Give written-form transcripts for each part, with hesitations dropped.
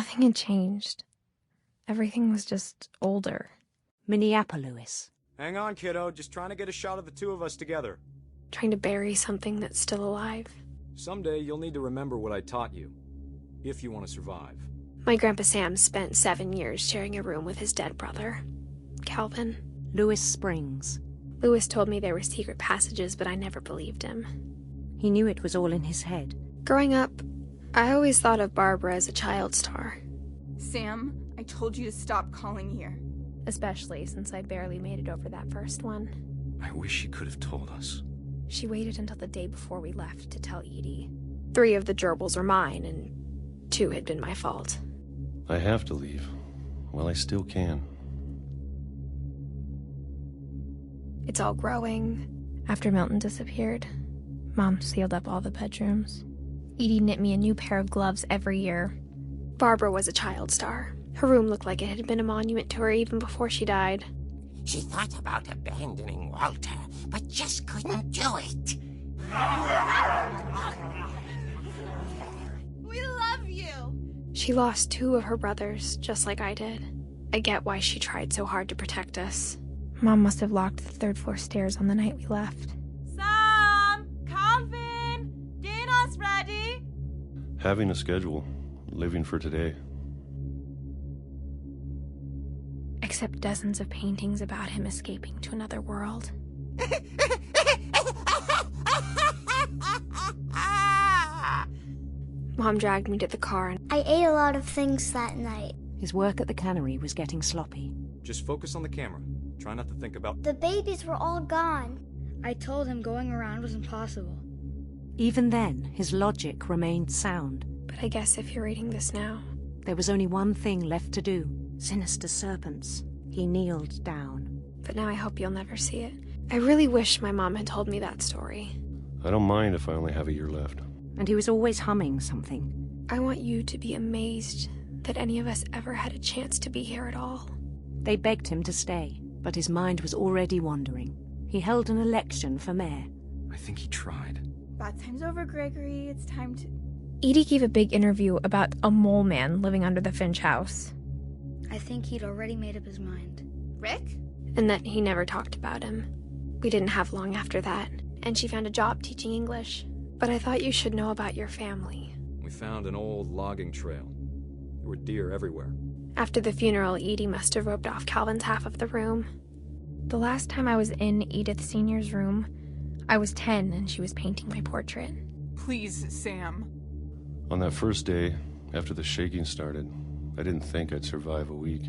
Nothing had changed. Everything was just older. Minneapolis. Hang on, kiddo. Just trying to get a shot of the two of us together. Trying to bury something that's still alive. Someday you'll need to remember what I taught you, if you want to survive. My Grandpa Sam spent 7 years sharing a room with his dead brother, Calvin. Lewis Springs. Lewis told me there were secret passages, but I never believed him. He knew it was all in his head. Growing up, I always thought of Barbara as a child star. Sam, I told you to stop calling here. Especially since I barely made it over that first one. I wish she could have told us. She waited until the day before we left to tell Edie. 3 of the gerbils were mine, and 2 had been my fault. I have to leave. Well, I still can. It's all growing. After Milton disappeared, Mom sealed up all the bedrooms. Edie knit me a new pair of gloves every year. Barbara was a child star. Her room looked like it had been a monument to her even before she died. She thought about abandoning Walter, but just couldn't do it. We love you! She lost 2 of her brothers, just like I did. I get why she tried so hard to protect us. Mom must have locked the 3rd floor stairs on the night we left. Sam! Calvin! Dinner's ready! Having a schedule. Living for today. Except dozens of paintings about him escaping to another world. Mom dragged me to the car and I ate a lot of things that night. His work at the cannery was getting sloppy. Just focus on the camera. Try not to think about... The babies were all gone. I told him going around was impossible. Even then, his logic remained sound. But I guess if you're reading this now... There was only one thing left to do. Sinister serpents. He kneeled down. But now I hope you'll never see it. I really wish my mom had told me that story. I don't mind if I only have a year left. And he was always humming something. I want you to be amazed that any of us ever had a chance to be here at all. They begged him to stay, but his mind was already wandering. He held an election for mayor. I think he tried. Bad time's over, Gregory. It's time to... Edie gave a big interview about a mole man living under the Finch house. I think he'd already made up his mind. Rick? And that he never talked about him. We didn't have long after that, and she found a job teaching English. But I thought you should know about your family. We found an old logging trail. There were deer everywhere. After the funeral, Edie must have roped off Calvin's half of the room. The last time I was in Edith Sr.'s room, I was 10 and she was painting my portrait. Please, Sam. On that first day, after the shaking started, I didn't think I'd survive a week.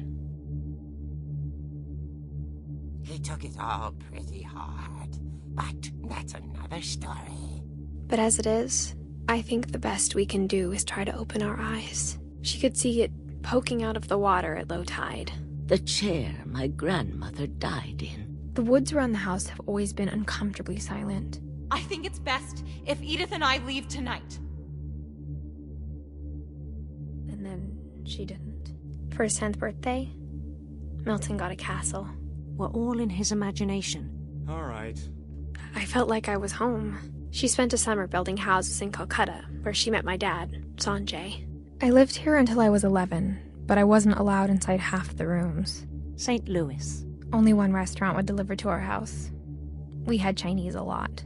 He took it all pretty hard, but that's another story. But as it is, I think the best we can do is try to open our eyes. She could see it poking out of the water at low tide. The chair my grandmother died in. The woods around the house have always been uncomfortably silent. I think it's best if Edith and I leave tonight. And then she didn't. For his 10th birthday, Milton got a castle. Were all in his imagination. All right. I felt like I was home. She spent a summer building houses in Calcutta, where she met my dad, Sanjay. I lived here until I was 11, but I wasn't allowed inside half the rooms. St. Louis. Only one restaurant would deliver to our house. We had Chinese a lot.